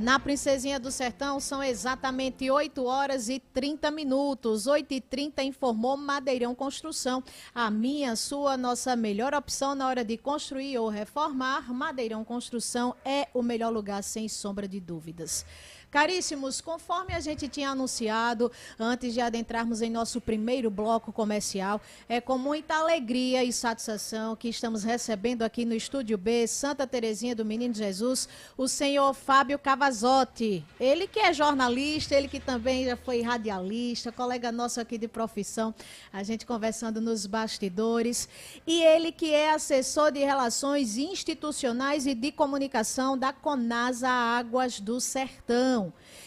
Na Princesinha do Sertão são exatamente 8 horas e 30 minutos. 8h30 informou Madeirão Construção. A minha, sua, nossa melhor opção na hora de construir ou reformar. Madeirão Construção é o melhor lugar, sem sombra de dúvidas. Caríssimos, conforme a gente tinha anunciado, antes de adentrarmos em nosso primeiro bloco comercial, é com muita alegria e satisfação que estamos recebendo aqui no Estúdio B, Santa Terezinha do Menino Jesus, o senhor Fábio Cavazotti. Ele que é jornalista, ele que também já foi radialista, colega nosso aqui de profissão, a gente conversando nos bastidores. E ele que é assessor de Relações Institucionais e de Comunicação da Conasa Águas do Sertão.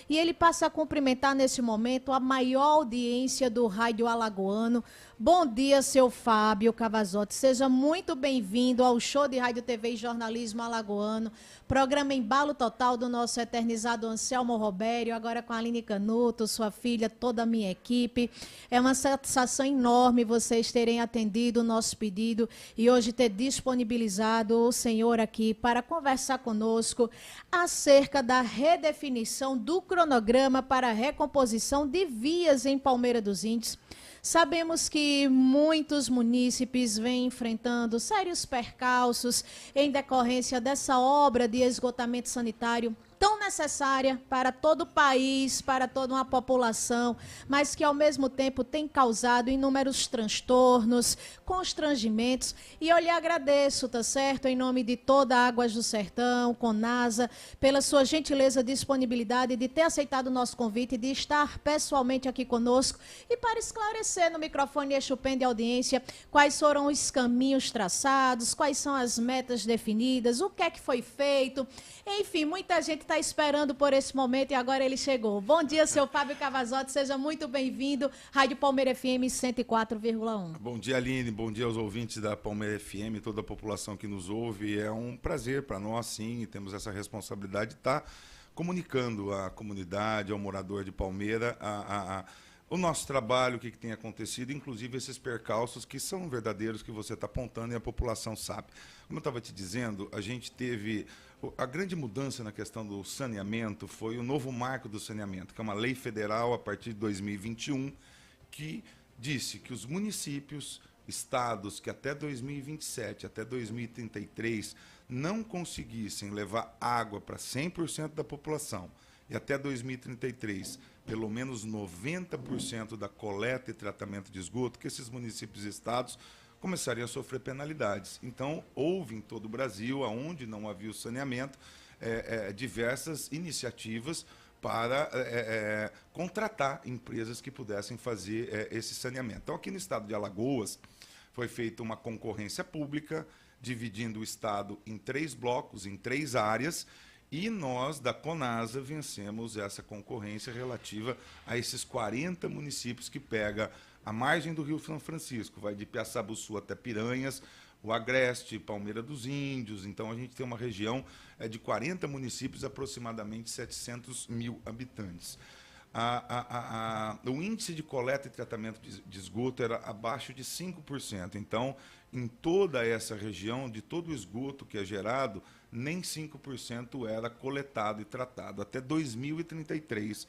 E ele passa a cumprimentar nesse momento a maior audiência do rádio alagoano. Bom dia, seu Fábio Cavazotti. Seja muito bem-vindo ao show de Rádio, TV e Jornalismo Alagoano. Programa Embalo Total do nosso eternizado Anselmo Robério, agora com a Aline Canuto, sua filha, toda a minha equipe. É uma satisfação enorme vocês terem atendido o nosso pedido e hoje ter disponibilizado o senhor aqui para conversar conosco acerca da redefinição do cronograma para a recomposição de vias em Palmeira dos Índios. Sabemos que muitos munícipes vêm enfrentando sérios percalços em decorrência dessa obra de esgotamento sanitário tão necessária para todo o país, para toda uma população, mas que ao mesmo tempo tem causado inúmeros transtornos, constrangimentos. E eu lhe agradeço, tá certo, em nome de toda a Águas do Sertão, Conasa, pela sua gentileza e disponibilidade de ter aceitado o nosso convite, de estar pessoalmente aqui conosco e para esclarecer no microfone estupendo de audiência quais foram os caminhos traçados, quais são as metas definidas, o que é que foi feito. Enfim, muita gente está esperando por esse momento e agora ele chegou. Bom dia, seu Fábio Cavazotti, seja muito bem-vindo. Rádio Palmeira FM 104,1. Bom dia, Aline, bom dia aos ouvintes da Palmeira FM, toda a população que nos ouve. É um prazer para nós, sim, e temos essa responsabilidade de estar comunicando à comunidade, ao morador de Palmeira, o nosso trabalho, o que tem acontecido, inclusive esses percalços que são verdadeiros, que você está apontando e a população sabe. Como eu estava te dizendo, a gente teve... A grande mudança na questão do saneamento foi o novo marco do saneamento, que é uma lei federal a partir de 2021, que disse que os municípios, estados que até 2027, até 2033, não conseguissem levar água para 100% da população, e até 2033, pelo menos 90% da coleta e tratamento de esgoto, que esses municípios e estados começariam a sofrer penalidades. Então, houve em todo o Brasil, onde não havia o saneamento, diversas iniciativas para contratar empresas que pudessem fazer esse saneamento. Então, aqui no estado de Alagoas, foi feita uma concorrência pública, dividindo o estado em 3 blocos, em 3 áreas, e nós, da Conasa, vencemos essa concorrência relativa a esses 40 municípios que pega a margem do Rio São Francisco, vai de Piaçabuçu até Piranhas, o Agreste, Palmeira dos Índios. Então, a gente tem uma região de 40 municípios, aproximadamente 700 mil habitantes. O índice de coleta e tratamento de esgoto era abaixo de 5%. Então, em toda essa região, de todo o esgoto que é gerado, nem 5% era coletado e tratado. Até 2033,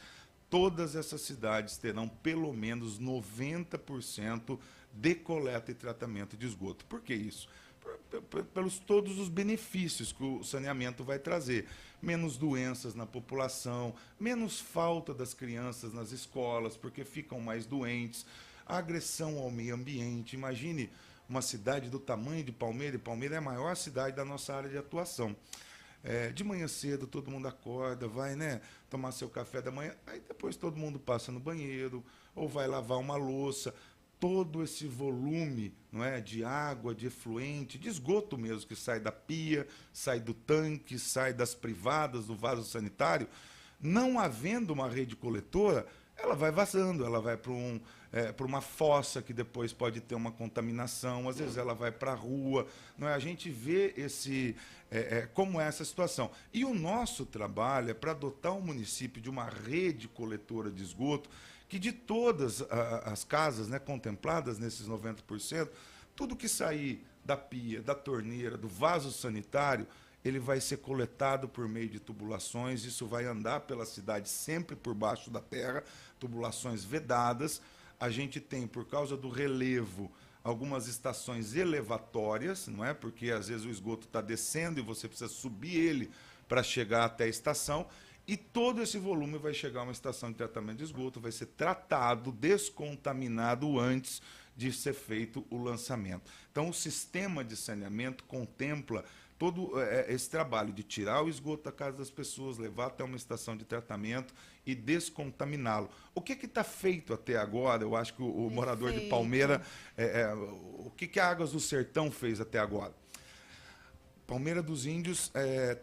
todas essas cidades terão pelo menos 90% de coleta e tratamento de esgoto. Por que isso? Pelos todos os benefícios que o saneamento vai trazer. Menos doenças na população, menos falta das crianças nas escolas, porque ficam mais doentes, a agressão ao meio ambiente. Imagine uma cidade do tamanho de Palmeira, e Palmeira é a maior cidade da nossa área de atuação. De manhã cedo, todo mundo acorda, vai, né, tomar seu café da manhã, aí depois todo mundo passa no banheiro, ou vai lavar uma louça. Todo esse volume, não é, de água, de efluente, de esgoto mesmo, que sai da pia, sai do tanque, sai das privadas, do vaso sanitário, não havendo uma rede coletora, ela vai vazando, ela vai para uma fossa que depois pode ter uma contaminação, às vezes ela vai para a rua, não é? A gente vê como é essa situação. E o nosso trabalho é para dotar o município de uma rede coletora de esgoto, que de todas as casas, né, contempladas nesses 90%, tudo que sair da pia, da torneira, do vaso sanitário, ele vai ser coletado por meio de tubulações, isso vai andar pela cidade sempre por baixo da terra, tubulações vedadas. A gente tem, por causa do relevo, algumas estações elevatórias, não é? Porque às vezes o esgoto está descendo e você precisa subir ele para chegar até a estação, e todo esse volume vai chegar a uma estação de tratamento de esgoto, vai ser tratado, descontaminado antes de ser feito o lançamento. Então, o sistema de saneamento contempla todo esse trabalho de tirar o esgoto da casa das pessoas, levar até uma estação de tratamento e descontaminá-lo. O que está feito até agora? Eu acho que o morador de Palmeira, o que a Águas do Sertão fez até agora? Palmeira dos Índios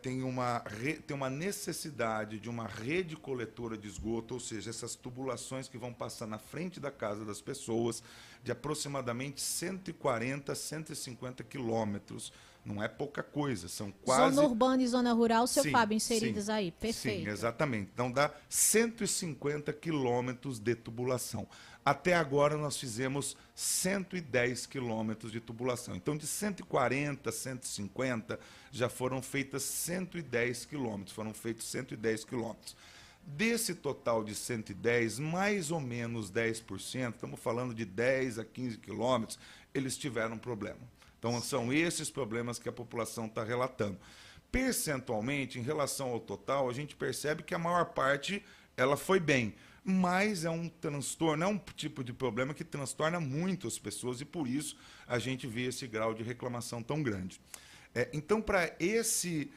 tem uma necessidade de uma rede coletora de esgoto, ou seja, essas tubulações que vão passar na frente da casa das pessoas, de aproximadamente 140 a 150 quilômetros. Não é pouca coisa, são quase... Zona urbana e zona rural, seu Sim, Fábio, inseridas sim, aí. Perfeito. Sim, exatamente. Então dá 150 quilômetros de tubulação. Até agora nós fizemos 110 quilômetros de tubulação. Então de 140 a 150 já foram feitas 110 quilômetros, foram feitos 110 quilômetros. Desse total de 110, mais ou menos 10%, estamos falando de 10 a 15 quilômetros, eles tiveram problema. Então, são esses problemas que a população está relatando. Percentualmente, em relação ao total, a gente percebe que a maior parte ela foi bem, mas é um transtorno, é um tipo de problema que transtorna muito as pessoas e, por isso, a gente vê esse grau de reclamação tão grande. Então, para esses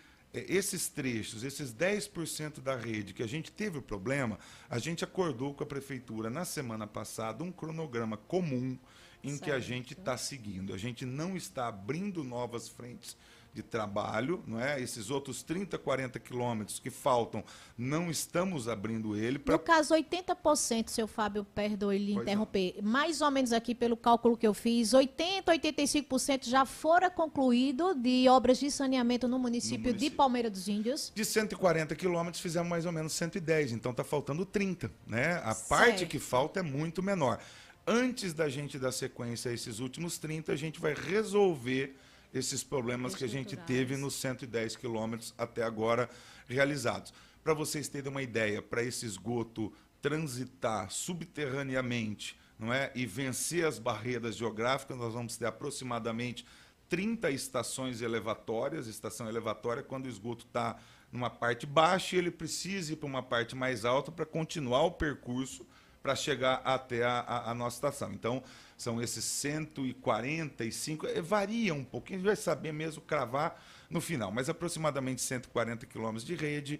trechos, esses 10% da rede que a gente teve o problema, a gente acordou com a Prefeitura, na semana passada, um cronograma comum em que a gente está seguindo. A gente não está abrindo novas frentes de trabalho, não é? Esses outros 30, 40 quilômetros que faltam, não estamos abrindo ele. No caso, 80%, seu Fábio, perdoe lhe interromper, mais ou menos aqui pelo cálculo que eu fiz, 80, 85% já fora concluído de obras de saneamento no município de Palmeira dos Índios. De 140 quilômetros, fizemos mais ou menos 110, então está faltando 30, né? A parte que falta é muito menor. Antes da gente dar sequência a esses últimos 30, a gente vai resolver esses problemas que a gente teve nos 110 quilômetros até agora realizados. Para vocês terem uma ideia, para esse esgoto transitar subterraneamente, não é, e vencer as barreiras geográficas, nós vamos ter aproximadamente 30 estações elevatórias. Estação elevatória quando o esgoto está numa parte baixa e ele precisa ir para uma parte mais alta para continuar o percurso para chegar até a nossa estação. Então, são esses 145, varia um pouquinho, a gente vai saber mesmo cravar no final, mas aproximadamente 140 quilômetros de rede,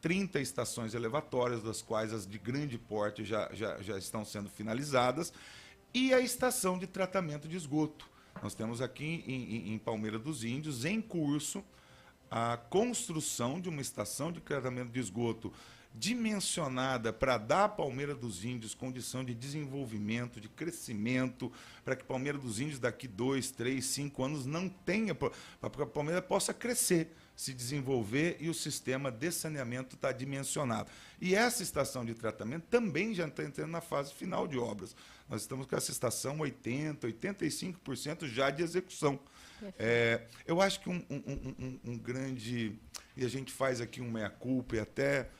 30 estações elevatórias, das quais as de grande porte já estão sendo finalizadas, e a estação de tratamento de esgoto. Nós temos aqui em Palmeira dos Índios, em curso, a construção de uma estação de tratamento de esgoto dimensionada para dar a Palmeira dos Índios condição de desenvolvimento, de crescimento, para que Palmeira dos Índios daqui 2, 3, 5 anos não tenha, para que a Palmeira possa crescer, se desenvolver e o sistema de saneamento está dimensionado. E essa estação de tratamento também já está entrando na fase final de obras. Nós estamos com essa estação 80%, 85% já de execução. Eu acho que um grande... E a gente faz aqui um meia-culpa e até...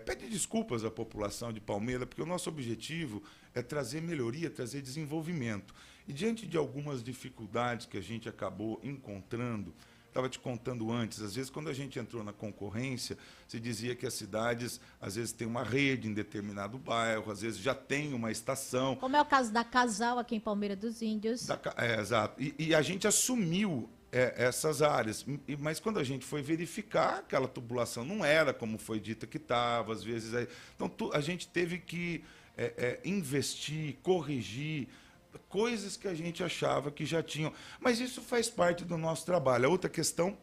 pede desculpas à população de Palmeira, porque o nosso objetivo é trazer melhoria, trazer desenvolvimento. E diante de algumas dificuldades que a gente acabou encontrando, estava te contando antes, às vezes quando a gente entrou na concorrência, se dizia que as cidades, às vezes, têm uma rede em determinado bairro, às vezes já tem uma estação. Como é o caso da Casal, aqui em Palmeira dos Índios. Exato. E a gente assumiu essas áreas. Mas quando a gente foi verificar, aquela tubulação não era como foi dita que estava, às vezes... Então, a gente teve que investir, corrigir coisas que a gente achava que já tinham. Mas isso faz parte do nosso trabalho. A outra questão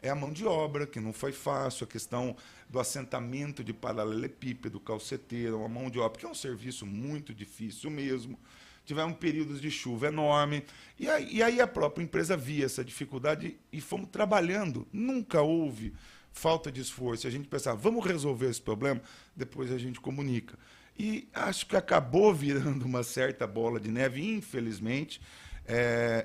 é a mão de obra, que não foi fácil, a questão do assentamento de paralelepípedo, calceteira, uma mão de obra, que é um serviço muito difícil mesmo. Tivemos períodos de chuva enorme, e aí a própria empresa via essa dificuldade e fomos trabalhando. Nunca houve falta de esforço. A gente pensava, vamos resolver esse problema, depois a gente comunica. E acho que acabou virando uma certa bola de neve, infelizmente.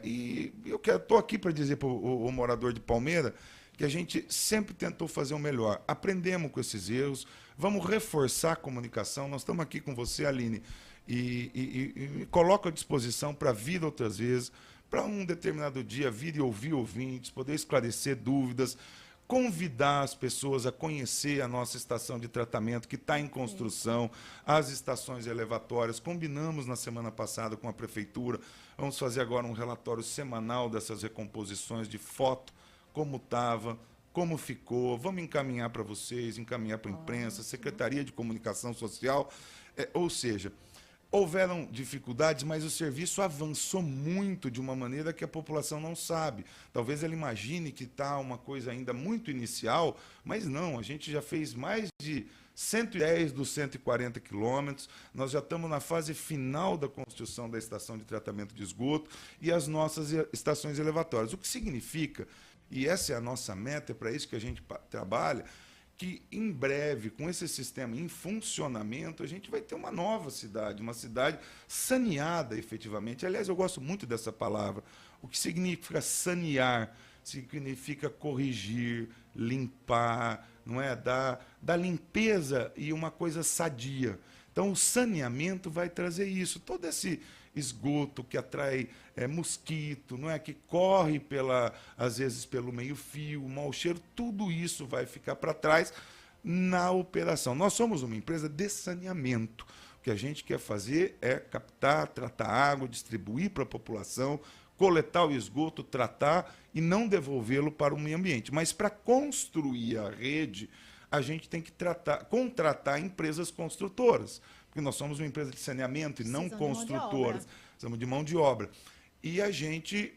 E eu estou aqui para dizer para o morador de Palmeira que a gente sempre tentou fazer o melhor. Aprendemos com esses erros, vamos reforçar a comunicação. Nós estamos aqui com você, Aline, e me coloco à disposição para vir outras vezes, para um determinado dia vir e ouvir ouvintes, poder esclarecer dúvidas, convidar as pessoas a conhecer a nossa estação de tratamento, que está em construção, as estações elevatórias. Combinamos na semana passada com a Prefeitura, vamos fazer agora um relatório semanal dessas recomposições de foto, como estava, como ficou, vamos encaminhar para vocês, encaminhar para a imprensa, Secretaria de Comunicação Social, ou seja, houveram dificuldades, mas o serviço avançou muito de uma maneira que a população não sabe. Talvez ela imagine que está uma coisa ainda muito inicial, mas não, a gente já fez mais de 110 dos 140 quilômetros, nós já estamos na fase final da construção da estação de tratamento de esgoto e as nossas estações elevatórias. O que significa, e essa é a nossa meta, é para isso que a gente trabalha, que em breve, com esse sistema em funcionamento, a gente vai ter uma nova cidade, uma cidade saneada efetivamente. Aliás, eu gosto muito dessa palavra. O que significa sanear? Significa corrigir, limpar, não é? Dar limpeza e uma coisa sadia. Então, o saneamento vai trazer isso. Todo esse esgoto que atrai mosquito, não é? Que corre, às vezes, pelo meio-fio, mau cheiro, tudo isso vai ficar para trás na operação. Nós somos uma empresa de saneamento. O que a gente quer fazer é captar, tratar água, distribuir para a população, coletar o esgoto, tratar e não devolvê-lo para o meio ambiente. Mas para construir a rede, a gente tem que contratar empresas construtoras, porque nós somos uma empresa de saneamento e não construtoras, precisamos de mão de obra. E a gente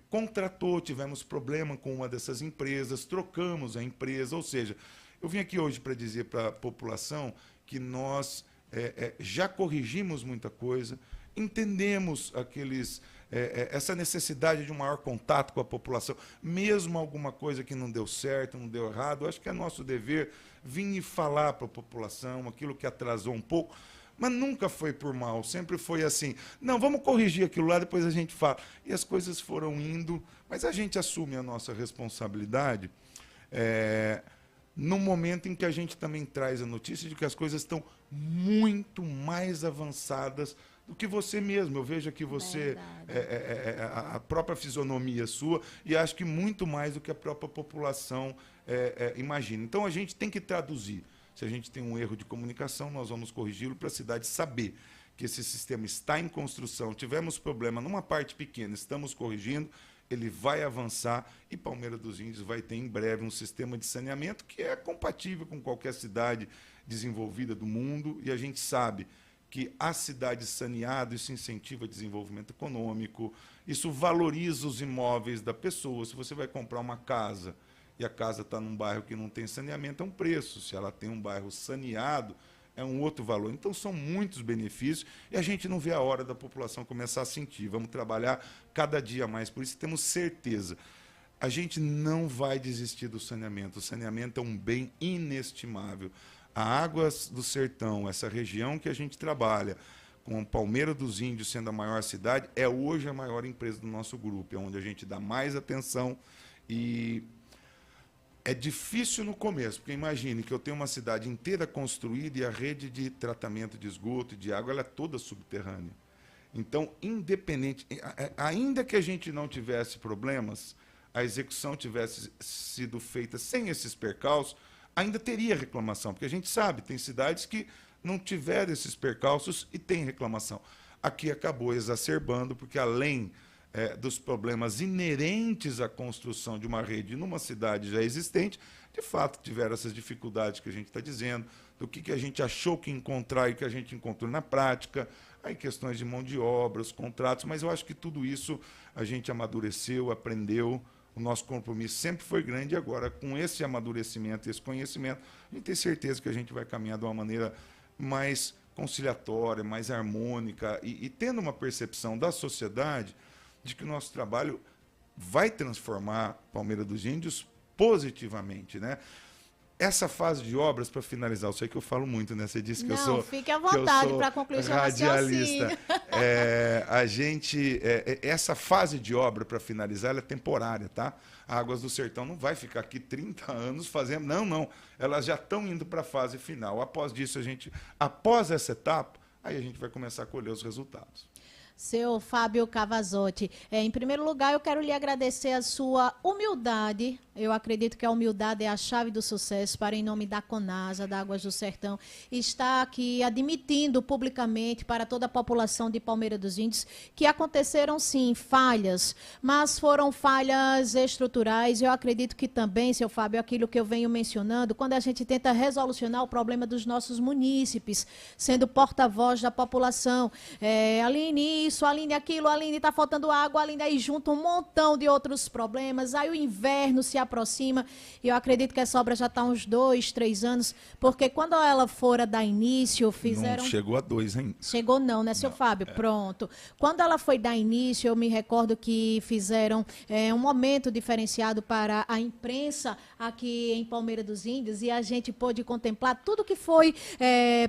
contratou, tivemos problema com uma dessas empresas, trocamos a empresa, ou seja, eu vim aqui hoje para dizer para a população que nós já corrigimos muita coisa, entendemos essa necessidade de um maior contato com a população, mesmo alguma coisa que não deu certo, não deu errado, acho que é nosso dever vir e falar para a população aquilo que atrasou um pouco, mas nunca foi por mal, sempre foi assim, não, vamos corrigir aquilo lá, depois a gente fala. E as coisas foram indo, mas a gente assume a nossa responsabilidade no momento em que a gente também traz a notícia de que as coisas estão muito mais avançadas do que você mesmo. Eu vejo aqui você, a própria fisionomia sua, e acho que muito mais do que a própria população imagina. Então, a gente tem que traduzir. Se a gente tem um erro de comunicação, nós vamos corrigi-lo para a cidade saber que esse sistema está em construção. Tivemos problema numa parte pequena, estamos corrigindo, ele vai avançar e Palmeira dos Índios vai ter em breve um sistema de saneamento que é compatível com qualquer cidade desenvolvida do mundo, e a gente sabe que a cidade saneada, isso incentiva desenvolvimento econômico, isso valoriza os imóveis da pessoa. Se você vai comprar uma casa e a casa está num bairro que não tem saneamento, é um preço. Se ela tem um bairro saneado, é um outro valor. Então, são muitos benefícios e a gente não vê a hora da população começar a sentir. Vamos trabalhar cada dia mais. Por isso, temos certeza. A gente não vai desistir do saneamento. O saneamento é um bem inestimável. A Águas do Sertão, essa região que a gente trabalha, com Palmeira dos Índios sendo a maior cidade, é hoje a maior empresa do nosso grupo, é onde a gente dá mais atenção. E é difícil no começo, porque imagine que eu tenho uma cidade inteira construída e a rede de tratamento de esgoto e de água ela é toda subterrânea. Então, independente, ainda que a gente não tivesse problemas, a execução tivesse sido feita sem esses percalços, ainda teria reclamação, porque a gente sabe, tem cidades que não tiveram esses percalços e tem reclamação. Aqui acabou exacerbando, porque além dos problemas inerentes à construção de uma rede numa cidade já existente, de fato tiveram essas dificuldades que a gente está dizendo, do que a gente achou que encontrar e que a gente encontrou na prática, aí questões de mão de obra, os contratos, mas eu acho que tudo isso a gente amadureceu, aprendeu. O nosso compromisso sempre foi grande e agora, com esse amadurecimento, esse conhecimento, a gente tem certeza que a gente vai caminhar de uma maneira mais conciliatória, mais harmônica e tendo uma percepção da sociedade de que o nosso trabalho vai transformar Palmeira dos Índios positivamente, né? Essa fase de obras, para finalizar, eu sei que eu falo muito, né? Você disse que eu sou... Não, fique à vontade para concluir o seu radialista. raciocínio. Essa fase de obra, para finalizar, ela é temporária, tá? A Águas do Sertão não vai ficar aqui 30 anos fazendo... Não. Elas já estão indo para a fase final. Após essa etapa, aí a gente vai começar a colher os resultados. Seu Fábio Cavazotti, em primeiro lugar, eu quero lhe agradecer a sua humildade. Eu acredito que a humildade é a chave do sucesso para, em nome da CONASA, da Águas do Sertão, estar aqui admitindo publicamente para toda a população de Palmeira dos Índios que aconteceram, sim, falhas, mas foram falhas estruturais. Eu acredito que também, seu Fábio, aquilo que eu venho mencionando, quando a gente tenta resolucionar o problema dos nossos munícipes, sendo porta-voz da população, Aline isso, Aline aquilo, Aline está faltando água, Aline aí junto um montão de outros problemas, aí o inverno se aproxima, e eu acredito que essa obra já está uns 2, 3 anos, porque quando ela fora dar início, fizeram... Não chegou a 2 ainda. Chegou não, né, seu Fábio? Pronto. Quando ela foi dar início, eu me recordo que fizeram um momento diferenciado para a imprensa aqui em Palmeira dos Índios, e a gente pôde contemplar tudo que foi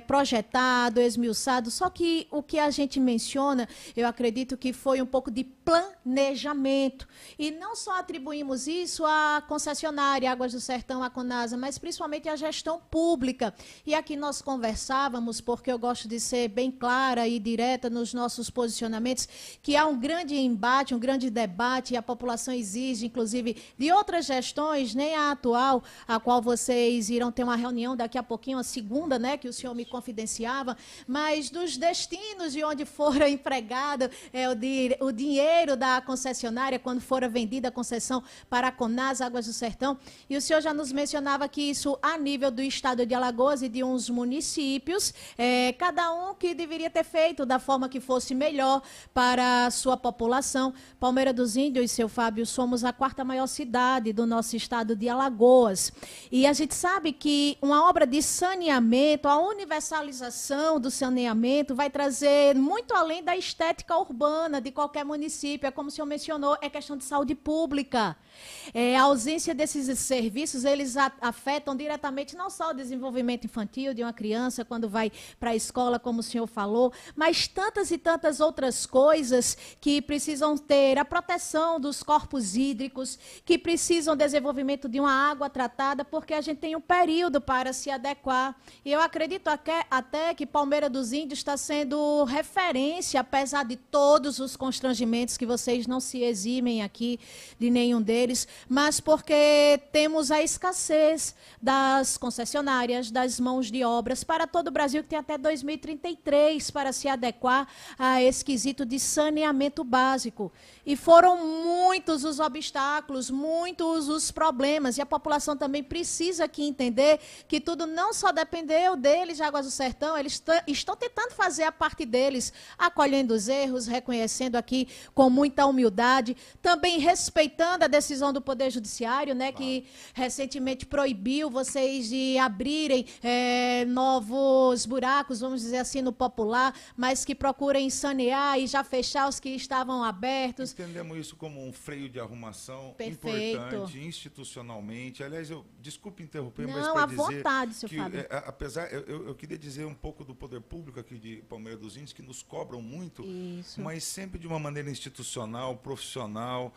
projetado, esmiuçado, só que o que a gente menciona, eu acredito que foi um pouco de planejamento. E não só atribuímos isso à concessionária Águas do Sertão, à CONASA, mas principalmente à gestão pública. E aqui nós conversávamos, porque eu gosto de ser bem clara e direta nos nossos posicionamentos, que há um grande embate, um grande debate, e a população exige, inclusive, de outras gestões, nem a atual, a qual vocês irão ter uma reunião daqui a pouquinho, a segunda, né, que o senhor me confidenciava, mas dos destinos de onde fora empregado o dinheiro da concessionária, quando fora vendida a concessão para a CONASA Águas do Sertão. E o senhor já nos mencionava que isso, a nível do estado de Alagoas e de uns municípios, cada um que deveria ter feito da forma que fosse melhor para a sua população. Palmeira dos Índios, seu Fábio, somos a 4ª maior cidade do nosso estado de Alagoas. E a gente sabe que uma obra de saneamento, a universalização do saneamento vai trazer muito além da estética urbana de qualquer município. É como o senhor mencionou, é questão de saúde pública. A ausência desses serviços, eles afetam diretamente não só o desenvolvimento infantil de uma criança quando vai para a escola, como o senhor falou, mas tantas e tantas outras coisas que precisam ter a proteção dos corpos hídricos, que precisam desenvolvimento de uma água tratada, porque a gente tem um período para se adequar. E eu acredito até que Palmeira dos Índios está sendo referência, apesar de todos os constrangimentos que vocês não se eximem aqui de nenhum deles, mas porque temos a escassez das concessionárias, das mãos de obras para todo o Brasil, que tem até 2033 para se adequar a esse quesito de saneamento básico. E foram muitos os obstáculos, muitos os problemas, e a população também precisa aqui entender que tudo não só dependeu deles, de Águas do Sertão, eles estão tentando fazer a parte deles, acolhendo os erros, reconhecendo aqui com muita humildade, também respeitando a decisão do Poder Judiciário, né, que recentemente proibiu vocês de abrirem novos buracos, vamos dizer assim, no popular, mas que procurem sanear e já fechar os que estavam abertos. Entendemos isso como um freio de arrumação importante, institucionalmente. Aliás, desculpe interromper, não, mas para dizer... Não, à vontade, seu que, Fábio. Eu queria dizer um pouco do poder público aqui de Palmeira dos Índios, que nos cobram muito, isso, mas sempre de uma maneira institucional, profissional,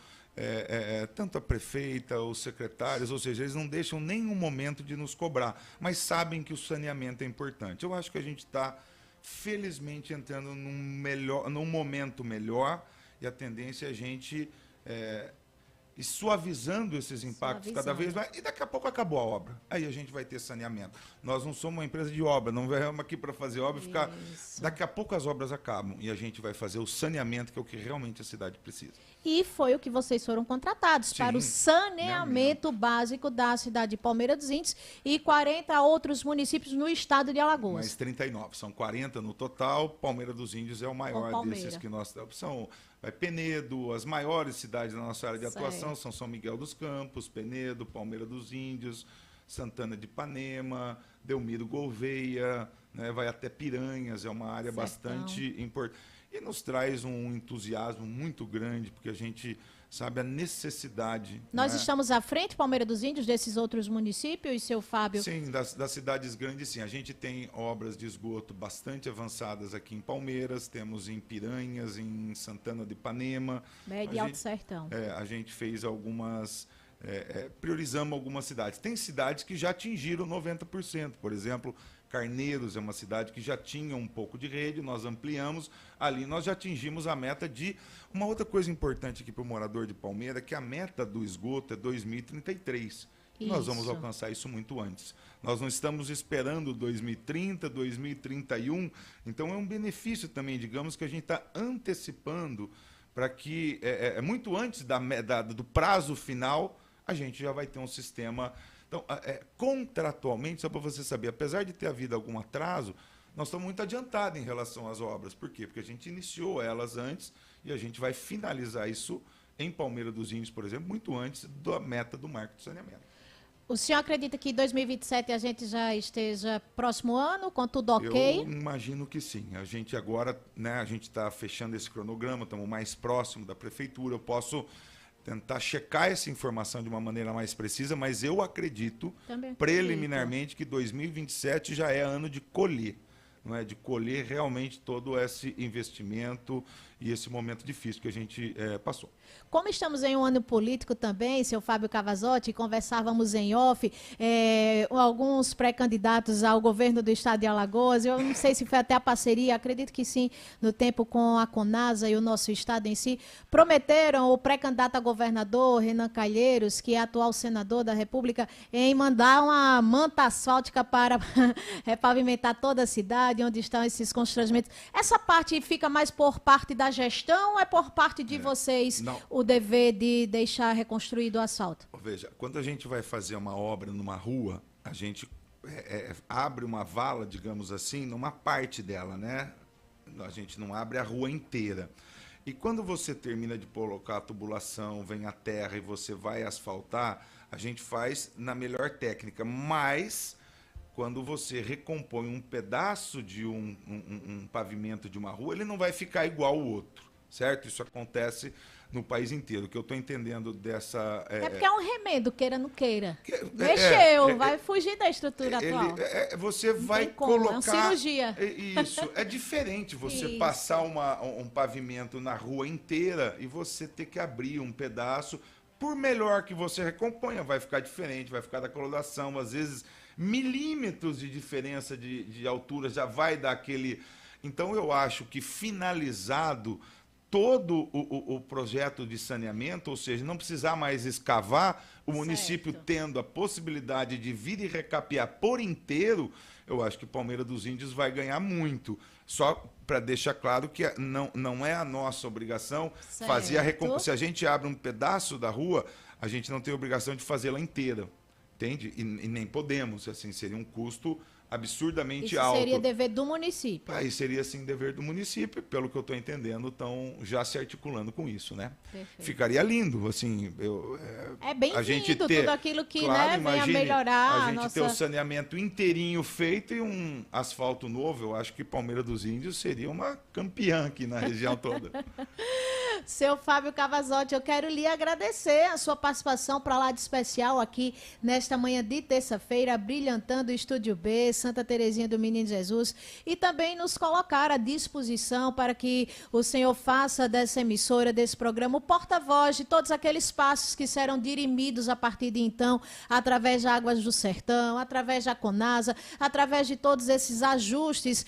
tanto a prefeita, os secretários, ou seja, eles não deixam nenhum momento de nos cobrar, mas sabem que o saneamento é importante. Eu acho que a gente está, felizmente, entrando num momento melhor, e a tendência é a gente ir suavizando esses impactos cada vez mais, e daqui a pouco acabou a obra. Aí a gente vai ter saneamento. Nós não somos uma empresa de obra, não viemos aqui para fazer obra e ficar... Daqui a pouco as obras acabam, e a gente vai fazer o saneamento, que é o que realmente a cidade precisa. E foi o que vocês foram contratados, sim, para o saneamento básico da cidade de Palmeira dos Índios e 40 outros municípios no estado de Alagoas. Mais 39, são 40 no total. Palmeira dos Índios é o maior desses que nós... Penedo, as maiores cidades da nossa área de atuação são São Miguel dos Campos, Penedo, Palmeira dos Índios, Santana de Ipanema, Delmiro Gouveia, né, vai até Piranhas, é uma área bastante importante. E nos traz um entusiasmo muito grande, porque a gente sabe, a necessidade. Nós né? estamos à frente, Palmeira dos Índios, desses outros municípios, seu Fábio? Sim, das cidades grandes, sim. A gente tem obras de esgoto bastante avançadas aqui em Palmeiras, temos em Piranhas, em Santana de Ipanema. Médio e Alto Sertão. A gente fez algumas... priorizamos algumas cidades. Tem cidades que já atingiram 90%. Por exemplo, Carneiros é uma cidade que já tinha um pouco de rede, nós ampliamos. Ali nós já atingimos a meta de... Uma outra coisa importante aqui para o morador de Palmeira é que a meta do esgoto é 2033. Nós vamos alcançar isso muito antes. Nós não estamos esperando 2030, 2031. Então é um benefício também, digamos, que a gente está antecipando para que, muito antes do prazo final, a gente já vai ter um sistema... Então, contratualmente, só para você saber, apesar de ter havido algum atraso, nós estamos muito adiantados em relação às obras. Por quê? Porque a gente iniciou elas antes e a gente vai finalizar isso em Palmeira dos Índios, por exemplo, muito antes da meta do marco de saneamento. O senhor acredita que em 2027 a gente já esteja próximo ano, com tudo ok? Eu imagino que sim. A gente agora, né, a gente está fechando esse cronograma, estamos mais próximo da prefeitura. Eu posso tentar checar essa informação de uma maneira mais precisa, mas eu acredito preliminarmente que 2027 já é ano de colher, não é? De colher realmente todo esse investimento e esse momento difícil que a gente passou. Como estamos em um ano político também, seu Fábio Cavazotti, conversávamos em off, alguns pré-candidatos ao governo do estado de Alagoas, eu não sei se foi até a parceria, acredito que sim, no tempo com a Conasa e o nosso estado em si, prometeram o pré-candidato a governador, Renan Calheiros, que é atual senador da República, em mandar uma manta asfáltica para repavimentar toda a cidade, onde estão esses constrangimentos. Essa parte fica mais por parte da gestão ou é por parte de vocês o dever de deixar reconstruído o asfalto? Veja, quando a gente vai fazer uma obra numa rua, a gente abre uma vala, digamos assim, numa parte dela, né? A gente não abre a rua inteira. E quando você termina de colocar a tubulação, vem a terra e você vai asfaltar, a gente faz na melhor técnica, mas... Quando você recompõe um pedaço de um pavimento de uma rua, ele não vai ficar igual ao outro, certo? Isso acontece no país inteiro. O que eu estou entendendo dessa... porque é um remendo, queira ou não queira. Mexeu, vai fugir da estrutura atual. Você vai colocar... É uma cirurgia. Isso. É diferente você passar um pavimento na rua inteira e você ter que abrir um pedaço. Por melhor que você recomponha, vai ficar diferente, vai ficar da coloração, às vezes... milímetros de diferença de altura já vai dar aquele... Então, eu acho que finalizado todo o projeto de saneamento, ou seja, não precisar mais escavar, o município tendo a possibilidade de vir e recapear por inteiro, eu acho que Palmeira dos Índios vai ganhar muito. Só para deixar claro que não é a nossa obrigação fazer a recomposição. Se a gente abre um pedaço da rua, a gente não tem obrigação de fazê-la inteira. Entende? E nem podemos, assim, seria um custo absurdamente alto. Isso seria dever do município. Aí seria, sim, dever do município, pelo que eu estou entendendo, estão já se articulando com isso, né? Perfeito. Ficaria lindo, assim... é bem-vindo tudo aquilo que, claro, né, vem a melhorar. A gente ter o saneamento inteirinho feito e um asfalto novo, eu acho que Palmeira dos Índios seria uma campeã aqui na região toda. Seu Fábio Cavazotti, eu quero lhe agradecer a sua participação para lá de especial aqui nesta manhã de terça-feira, brilhantando o Estúdio B, Santa Terezinha do Menino Jesus, e também nos colocar à disposição para que o senhor faça dessa emissora, desse programa, o porta-voz de todos aqueles passos que serão dirimidos a partir de então, através de Águas do Sertão, através da Conasa, através de todos esses ajustes,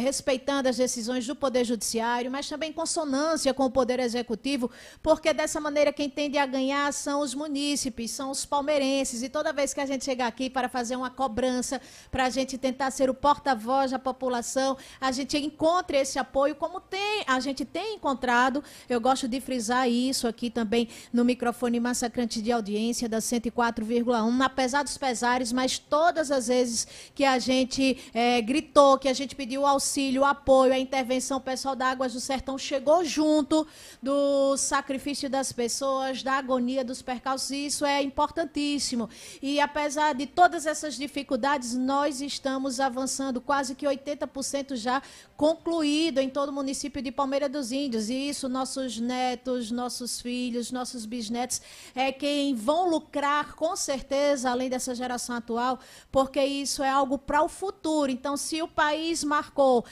respeitando as decisões do Poder Judiciário, mas também em consonância com o Poder Executivo, porque dessa maneira quem tende a ganhar são os munícipes, são os palmeirenses, e toda vez que a gente chega aqui para fazer uma cobrança, para a gente tentar ser o porta-voz da população, a gente encontre esse apoio, como a gente tem encontrado. Eu gosto de frisar isso aqui também no microfone massacrante de audiência da 104,1, apesar dos pesares, mas todas as vezes que a gente gritou, que a gente pediu auxílio, apoio, a intervenção, o pessoal da Águas do Sertão chegou junto do sacrifício das pessoas, da agonia dos percalços, e isso é importantíssimo. E apesar de todas essas dificuldades, nós estamos avançando, quase que 80% já concluído em todo o município de Palmeira dos Índios. E isso, nossos netos, nossos filhos, nossos bisnetos, é quem vão lucrar, com certeza, além dessa geração atual, porque isso é algo para o futuro. Então, se o país marcou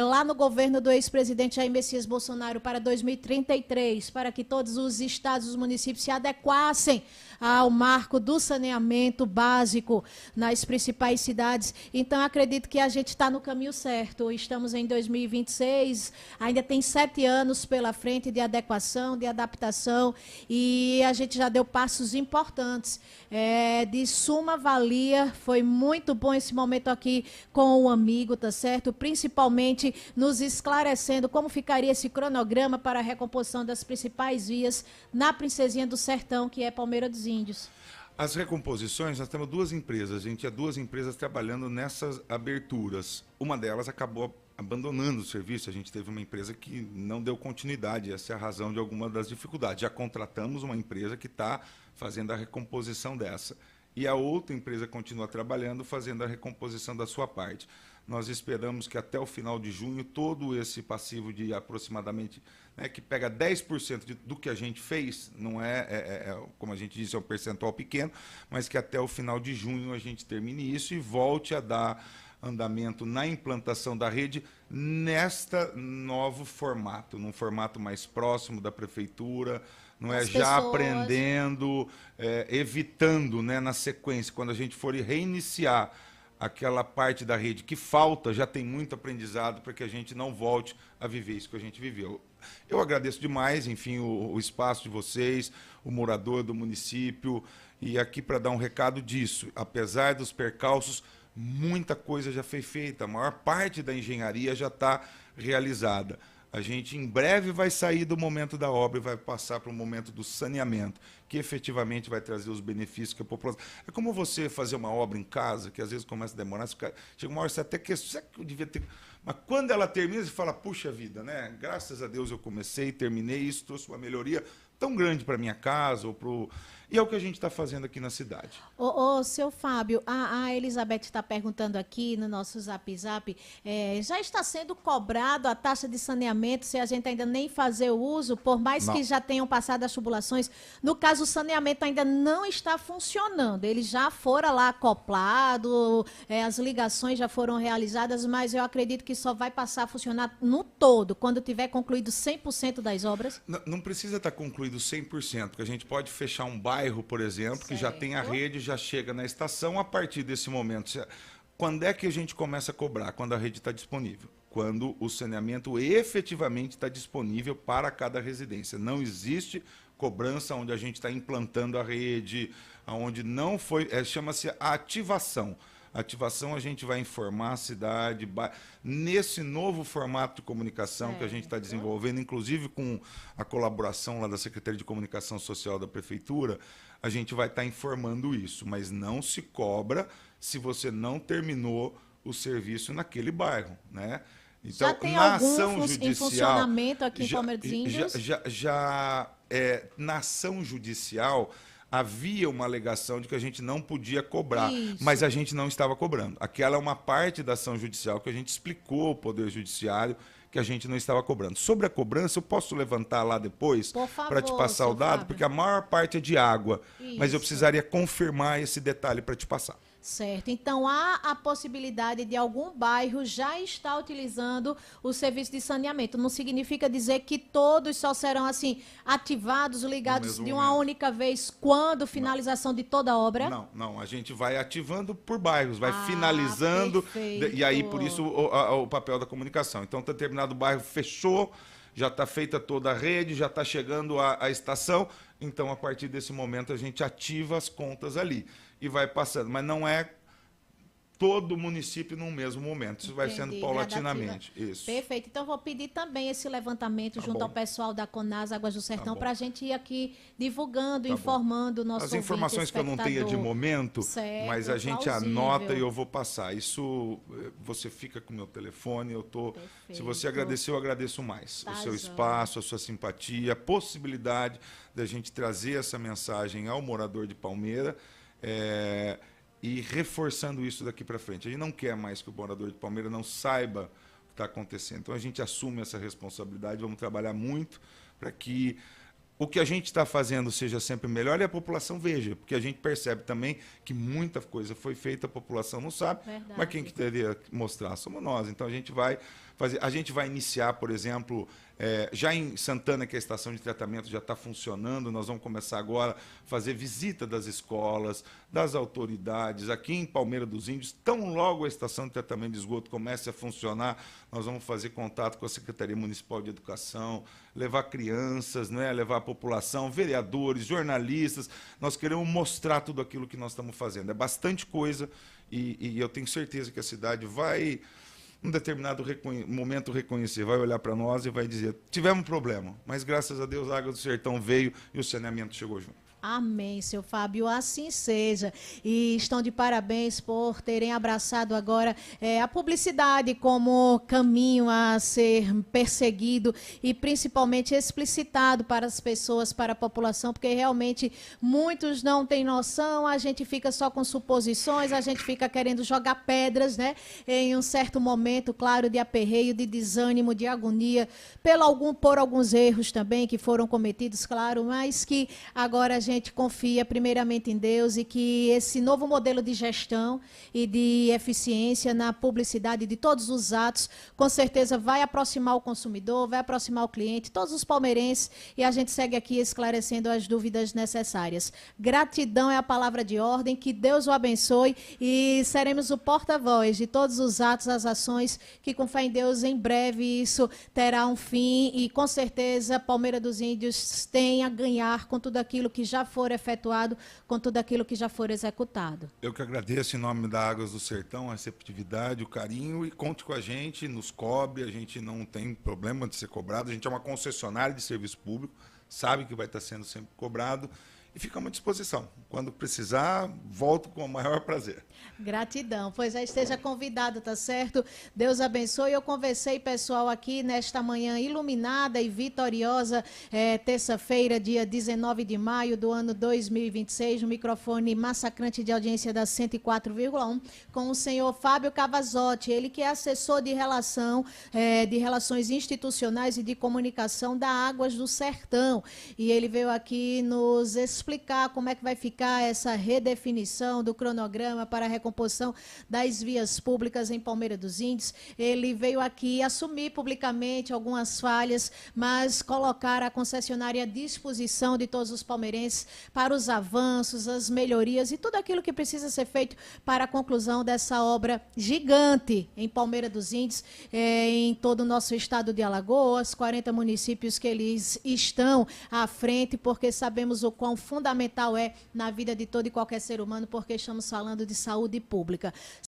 lá no governo do ex-presidente Jair Messias Bolsonaro para 2033, para que todos os estados e os municípios se adequassem ao marco do saneamento básico nas principais cidades. Então, acredito que a gente está no caminho certo. Estamos em 2026, ainda tem 7 anos pela frente de adequação, de adaptação, e a gente já deu passos importantes, de suma valia. Foi muito bom esse momento aqui com o amigo, tá certo? Principalmente nos esclarecendo como ficaria esse cronograma para a recomposição das principais vias na Princesinha do Sertão, que é Palmeira dos Índios. As recomposições, nós temos 2 empresas, a gente tinha 2 empresas trabalhando nessas aberturas. Uma delas acabou abandonando o serviço, a gente teve uma empresa que não deu continuidade, essa é a razão de alguma das dificuldades. Já contratamos uma empresa que está fazendo a recomposição dessa. E a outra empresa continua trabalhando, fazendo a recomposição da sua parte. Nós esperamos que até o final de junho, todo esse passivo de aproximadamente, que pega 10% do que a gente fez, não como a gente disse, é um percentual pequeno, mas que até o final de junho a gente termine isso e volte a dar andamento na implantação da rede nesta novo formato, num formato mais próximo da prefeitura, não é já aprendendo, evitando, na sequência, quando a gente for reiniciar aquela parte da rede que falta, já tem muito aprendizado para que a gente não volte a viver isso que a gente viveu. Eu agradeço demais, enfim, o espaço de vocês, o morador do município, e aqui para dar um recado disso. Apesar dos percalços, muita coisa já foi feita, a maior parte da engenharia já está realizada. A gente em breve vai sair do momento da obra e vai passar para o momento do saneamento, que efetivamente vai trazer os benefícios que a população... É como você fazer uma obra em casa, que às vezes começa a demorar, chega uma hora você até questiona, será que eu devia ter... Mas quando ela termina, você fala, puxa vida, graças a Deus eu comecei, terminei, isso trouxe uma melhoria tão grande para a minha casa, ou pro... E é o que a gente está fazendo aqui na cidade. Seu Fábio, a Elizabeth está perguntando aqui no nosso Zap, já está sendo cobrado a taxa de saneamento se a gente ainda nem fazer o uso, por mais que já tenham passado as tubulações? No caso, o saneamento ainda não está funcionando, ele já fora lá acoplado, as ligações já foram realizadas, mas eu acredito que só vai passar a funcionar no todo, quando tiver concluído 100% das obras? Não precisa estar concluído 100%, porque a gente pode fechar um bairro, por exemplo, que já tem a rede, já chega na estação. A partir desse momento, quando é que a gente começa a cobrar? Quando a rede está disponível. Quando o saneamento efetivamente está disponível para cada residência. Não existe cobrança onde a gente está implantando a rede, onde não foi... chama-se ativação. Ativação, a gente vai informar a cidade, nesse novo formato de comunicação que a gente está desenvolvendo, inclusive com a colaboração lá da Secretaria de Comunicação Social da Prefeitura, a gente vai estar informando isso, mas não se cobra se você não terminou o serviço naquele bairro, Então, já tem algum em funcionamento aqui em Palmeira dos Índios? Na ação judicial, havia uma alegação de que a gente não podia cobrar, mas a gente não estava cobrando. Aquela é uma parte da ação judicial que a gente explicou ao Poder Judiciário que a gente não estava cobrando. Sobre a cobrança, eu posso levantar lá depois para te passar o dado, porque a maior parte é de água, mas eu precisaria confirmar esse detalhe para te passar. Certo. Então, há a possibilidade de algum bairro já estar utilizando o serviço de saneamento. Não significa dizer que todos só serão assim ativados, ligados de uma única vez quando finalização de toda a obra? Não. A gente vai ativando por bairros, vai finalizando. Perfeito. E aí, por isso, o papel da comunicação. Então, determinado bairro fechou, já está feita toda a rede, já está chegando a estação. Então, a partir desse momento, a gente ativa as contas ali e vai passando. Mas não é todo o município no mesmo momento. Isso vai Entendi, sendo paulatinamente. Isso. Perfeito. Então, vou pedir também esse levantamento junto bom. ao pessoal da Conas Águas do Sertão para a gente ir aqui divulgando, Tá informando o nosso As informações que eu não tenho de momento, certo, mas a gente plausível. anota e eu vou passar. Isso, você fica com o meu telefone, se você agradeceu, eu agradeço mais. Tá o seu joia. espaço, a sua simpatia, a possibilidade da gente trazer essa mensagem ao morador de Palmeira, e reforçando isso daqui para frente. A gente não quer mais que o morador de Palmeira não saiba o que está acontecendo. Então, a gente assume essa responsabilidade, vamos trabalhar muito para que o que a gente está fazendo seja sempre melhor e a população veja, porque a gente percebe também que muita coisa foi feita, a população não sabe, Verdade. mas quem que deveria mostrar somos nós. Então, a gente vai iniciar, por exemplo, já em Santana, que a estação de tratamento já está funcionando, nós vamos começar agora a fazer visita das escolas, das autoridades. Aqui em Palmeira dos Índios, tão logo a estação de tratamento de esgoto comece a funcionar, nós vamos fazer contato com a Secretaria Municipal de Educação, levar crianças, né, levar a população, vereadores, jornalistas. Nós queremos mostrar tudo aquilo que nós estamos fazendo. É bastante coisa e eu tenho certeza que a cidade vai, num determinado momento, reconhecer, vai olhar para nós e vai dizer, tivemos um problema, mas graças a Deus a Água do Sertão veio e o saneamento chegou junto. Amém, seu Fábio, assim seja. E estão de parabéns por terem abraçado agora a publicidade como caminho a ser perseguido e principalmente explicitado para as pessoas, para a população, porque realmente muitos não têm noção, a gente fica só com suposições, a gente fica querendo jogar pedras, né? Em um certo momento, claro, de aperreio, de desânimo, de agonia, por alguns erros também que foram cometidos, claro, mas que agora a gente confia primeiramente em Deus e que esse novo modelo de gestão e de eficiência na publicidade de todos os atos, com certeza vai aproximar o consumidor, vai aproximar o cliente, todos os palmeirenses, e a gente segue aqui esclarecendo as dúvidas necessárias. Gratidão é a palavra de ordem, que Deus o abençoe e seremos o porta-voz de todos os atos, as ações, que com fé em Deus, em breve isso terá um fim e com certeza Palmeira dos Índios tem a ganhar com tudo aquilo que já for efetuado, com tudo aquilo que já for executado. Eu que agradeço em nome da Águas do Sertão a receptividade, o carinho e conte com a gente, nos cobre, a gente não tem problema de ser cobrado, a gente é uma concessionária de serviço público, sabe que vai estar sendo sempre cobrado e ficamos à disposição. Quando precisar, volto com o maior prazer. Gratidão, pois já esteja convidado, tá certo? Deus abençoe. Eu conversei, pessoal, aqui nesta manhã iluminada e vitoriosa, terça-feira, dia 19 de maio do ano 2026, no microfone massacrante de audiência da 104,1, com o senhor Fábio Cavazotti, ele que é assessor de relações institucionais e de comunicação da Águas do Sertão. E ele veio aqui nos explicar como é que vai ficar essa redefinição do cronograma para a recomposição das vias públicas em Palmeira dos Índios. Ele veio aqui assumir publicamente algumas falhas, mas colocar a concessionária à disposição de todos os palmeirenses para os avanços, as melhorias e tudo aquilo que precisa ser feito para a conclusão dessa obra gigante em Palmeira dos Índios, em todo o nosso estado de Alagoas, 40 municípios que eles estão à frente, porque sabemos o quão fundamental é na vida de todo e qualquer ser humano, porque estamos falando de saúde pública.